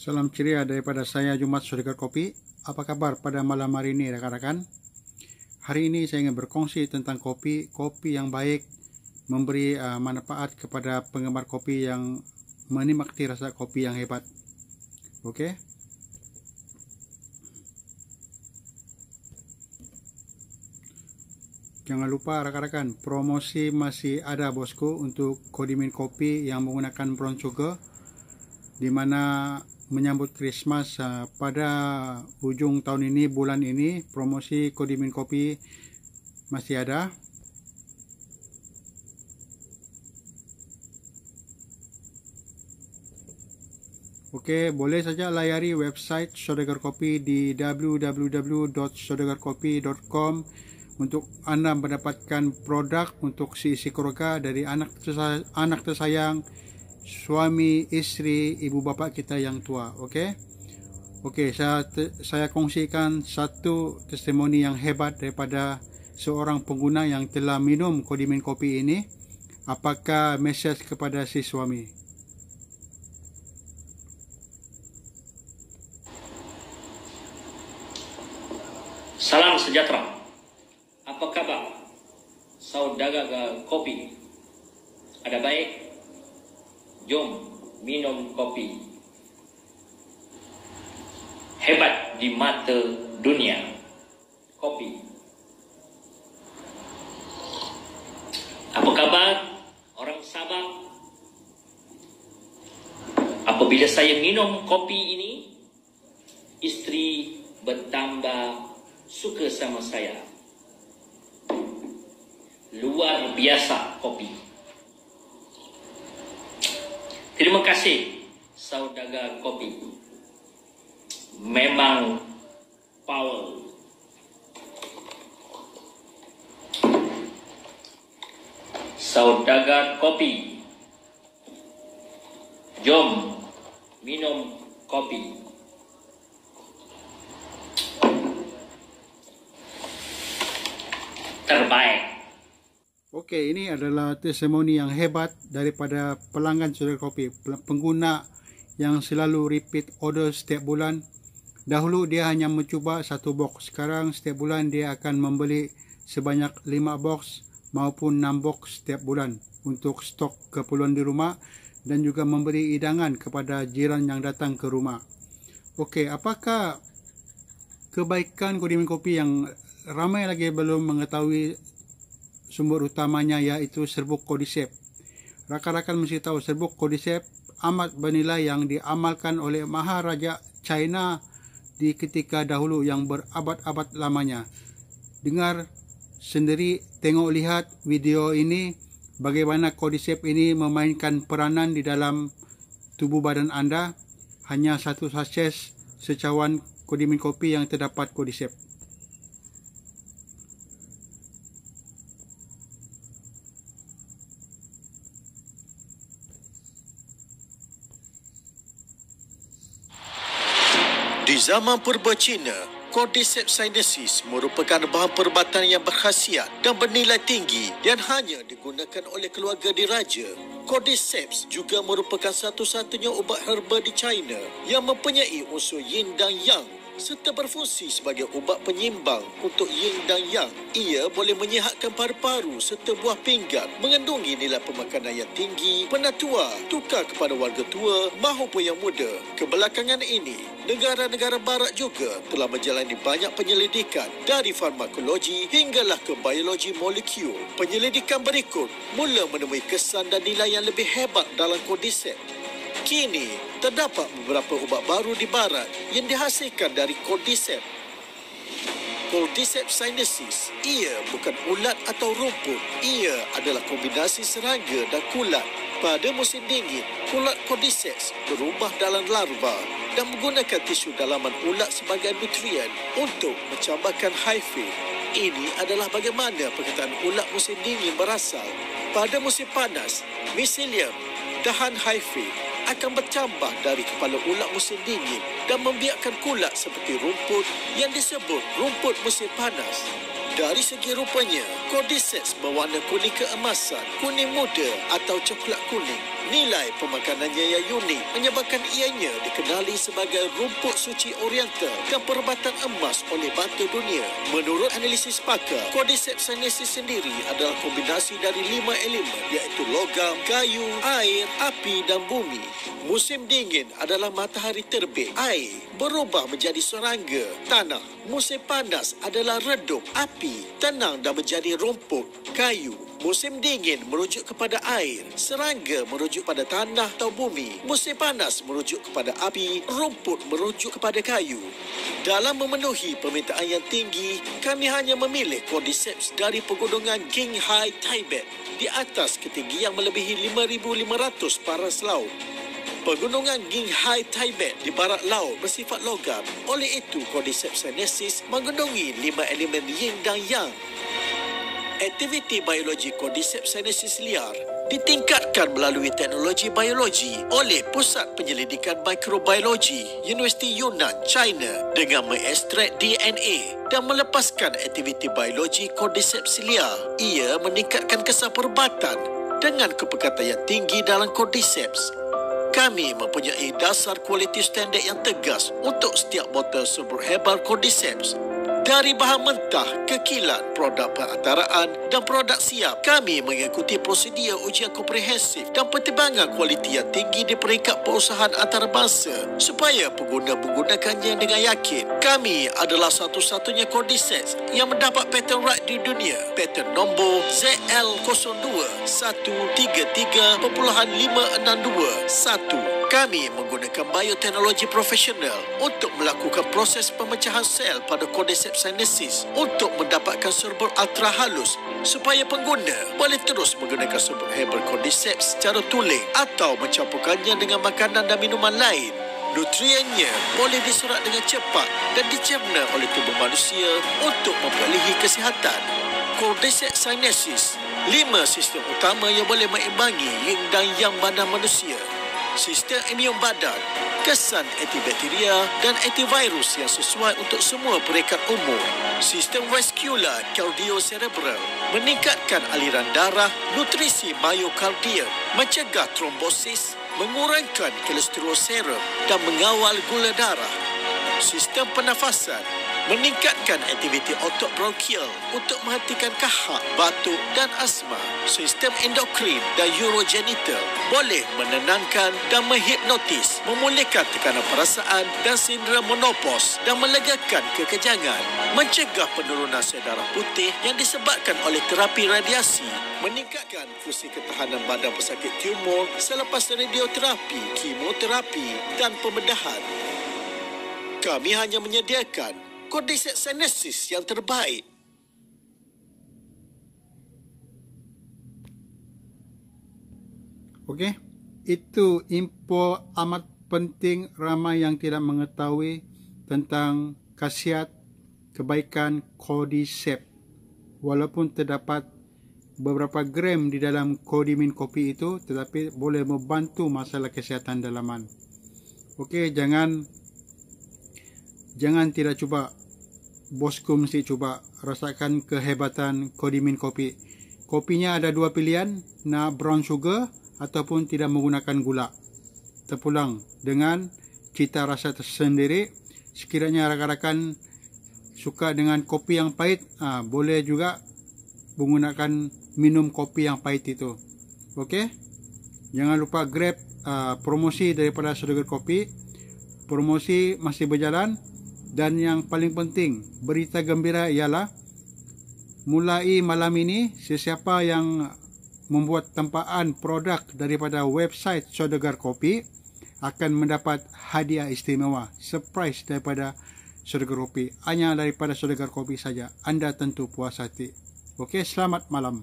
Salam ceria daripada saya Jumat Saudagar Kopi. Apa kabar pada malam hari ini rakan-rakan? Hari ini saya ingin berkongsi tentang kopi yang baik, memberi manfaat kepada penggemar kopi yang menikmati rasa kopi yang hebat. Oke? Jangan lupa rakan-rakan, promosi masih ada bosku untuk Kodimin Kopi yang menggunakan brown sugar, di mana menyambut Christmas pada ujung tahun ini, bulan ini, promosi Kodimin Kopi masih ada. Oke, boleh saja layari website Saudagar Kopi di www.saudagarkopi.com untuk Anda mendapatkan produk untuk si keluarga dari anak tersayang, suami, istri, ibu bapak kita yang tua. Oke, saya kongsikan satu testimoni yang hebat daripada seorang pengguna yang telah minum Kodimin Kopi ini. Apakah message kepada si suami? Salam sejahtera. Apa kabar Saudagar Kopi? Ada baik? Jom minum kopi. Hebat di mata dunia. Kopi. Apa kabar orang Sabah? Apabila saya minum kopi ini, isteri bertambah suka sama saya. Luar biasa kopi. Terima kasih Saudagar Kopi. Memang power. Saudagar Kopi. Jom minum kopi. Terbaik. Oke, ini adalah testimoni yang hebat daripada pelanggan Saudagar Kopi, pengguna yang selalu repeat order setiap bulan. Dahulu dia hanya mencuba satu box, sekarang setiap bulan dia akan membeli sebanyak 5 box maupun 6 box setiap bulan untuk stok keperluan di rumah dan juga memberi hidangan kepada jiran yang datang ke rumah. Oke, apakah kebaikan Kodimin Kopi yang ramai lagi belum mengetahui sumber utamanya, yaitu serbuk Cordyceps. Rakan-rakan mesti tahu serbuk Cordyceps amat bernilai yang diamalkan oleh Maharaja China di ketika dahulu yang berabad-abad lamanya. Dengar sendiri, tengok lihat video ini bagaimana Cordyceps ini memainkan peranan di dalam tubuh badan Anda. Hanya satu sachet secawan Kodimin Kopi yang terdapat Cordyceps. Di zaman purba Cina, Cordyceps sinensis merupakan bahan perubatan yang berkhasiat dan bernilai tinggi yang hanya digunakan oleh keluarga diraja. Cordyceps juga merupakan satu-satunya ubat herba di China yang mempunyai unsur yin dan yang serta berfungsi sebagai ubat penyimbang untuk yin dan yang. Ia boleh menyihatkan paru-paru serta buah pinggang, mengandungi nilai pemakanan yang tinggi, penatua, tukar kepada warga tua maupun yang muda. Kebelakangan ini, negara-negara barat juga telah menjalani banyak penyelidikan dari farmakologi hinggalah ke biologi molekul. Penyelidikan berikut mula menemui kesan dan nilai yang lebih hebat dalam Cordyceps. Kini, terdapat beberapa ubat baru di barat yang dihasilkan dari Cordyceps. Cordyceps sinensis, ia bukan ulat atau rumput. Ia adalah kombinasi serangga dan kulat. Pada musim dingin, kulat Cordyceps berubah dalam larva dan menggunakan tisu dalaman ulat sebagai nutrien untuk mencabarkan hyphae. Ini adalah bagaimana perkataan ulat musim dingin berasal. Pada musim panas, mycelium, dahan hyphae akan bercambah dari kepala ulat musim dingin dan membiarkan kulat seperti rumput yang disebut rumput musim panas. Dari segi rupanya, Cordyceps berwarna kuning keemasan, kuning muda atau coklat kuning. Nilai pemakanannya yang unik menyebabkan ianya dikenali sebagai rumput suci oriental dan perubatan emas oleh Batu Dunia. Menurut analisis pakar, Cordyceps sinensis sendiri adalah kombinasi dari 5 elemen iaitu logam, kayu, air, api dan bumi. Musim dingin adalah matahari terbit, air berubah menjadi serangga, tanah. Musim panas adalah redup, api, tenang dan menjadi rumput, kayu. Musim dingin merujuk kepada air, serangga merujuk pada tanah atau bumi. Musim panas merujuk kepada api, rumput merujuk kepada kayu. Dalam memenuhi permintaan yang tinggi, kami hanya memilih Cordyceps dari pegunungan Qinghai, Tibet di atas ketinggian melebihi 5,500 paras laut. Pegunungan Qinghai, Tibet di barat laut bersifat logam. Oleh itu, Cordyceps sinensis mengandungi 5 elemen yin dan yang. Aktiviti biologi Cordyceps sinensis liar ditingkatkan melalui teknologi biologi oleh Pusat Penyelidikan Mikrobiologi Universiti Yunnan, China dengan mengekstrak DNA dan melepaskan aktiviti biologi Cordyceps liar. Ia meningkatkan kesan perubatan dengan kepekatan yang tinggi dalam Cordyceps. Kami mempunyai dasar kualiti standard yang tegas untuk setiap botol subur herbal Cordyceps. Dari bahan mentah ke kilat, produk pengantaraan dan produk siap, kami mengikuti prosedur ujian komprehensif dan pertimbangan kualiti yang tinggi di peringkat perusahaan antarabangsa supaya pengguna menggunakannya dengan yakin. Kami adalah satu-satunya Cordyceps yang mendapat patent right di dunia. Patent nombor ZL02-133.562-1. Kami menggunakan bioteknologi profesional untuk melakukan proses pemecahan sel pada Cordyceps sinensis untuk mendapatkan serbuk ultra halus supaya pengguna boleh terus menggunakan serbuk herbal Cordyceps secara tuling atau mencampurkannya dengan makanan dan minuman lain. Nutriennya boleh diserap dengan cepat dan dicerna oleh tubuh manusia untuk memperolehi kesihatan. Cordyceps sinensis, 5 sistem utama yang boleh mengimbangi yin dan yang badan manusia. Sistem imun badan, kesan antibakteria dan antivirus yang sesuai untuk semua peringkat umur. Sistem vaskular kardiocerebral, meningkatkan aliran darah, nutrisi miokardial, mencegah trombosis, mengurangkan kolesterol serum dan mengawal gula darah. Sistem pernafasan, meningkatkan aktiviti otot bronkial untuk menghentikan kahak, batuk dan asma. Sistem endokrin dan urogenital boleh menenangkan dan menghipnotis, memulihkan tekanan perasaan dan sindrom menopause dan melegakan kekejangan, mencegah penurunan sel darah putih yang disebabkan oleh terapi radiasi, meningkatkan fungsi ketahanan badan pesakit tumor selepas radioterapi, kemoterapi dan pembedahan. Kami hanya menyediakan Cordyceps sinensis yang terbaik. Okey, itu info amat penting. Ramai yang tidak mengetahui tentang khasiat kebaikan Cordyceps. Walaupun terdapat beberapa gram di dalam Cordymin kopi itu, tetapi boleh membantu masalah kesihatan dalaman. Okey, jangan tidak cuba. Bosku mesti cuba rasakan kehebatan Cordymin kopi. Kopinya ada 2 pilihan, nak brown sugar ataupun tidak menggunakan gula. Terpulang dengan cita rasa tersendiri. Sekiranya rakan-rakan suka dengan kopi yang pahit, boleh juga menggunakan minum kopi yang pahit itu. Okey? Jangan lupa grab promosi daripada Saudagar Kopi. Promosi masih berjalan. Dan yang paling penting, berita gembira ialah mulai malam ini, sesiapa yang membuat tempaan produk daripada website Saudagar Kopi akan mendapat hadiah istimewa, surprise daripada Saudagar Kopi. Hanya daripada Saudagar Kopi saja. Anda tentu puas hati. Okey, selamat malam.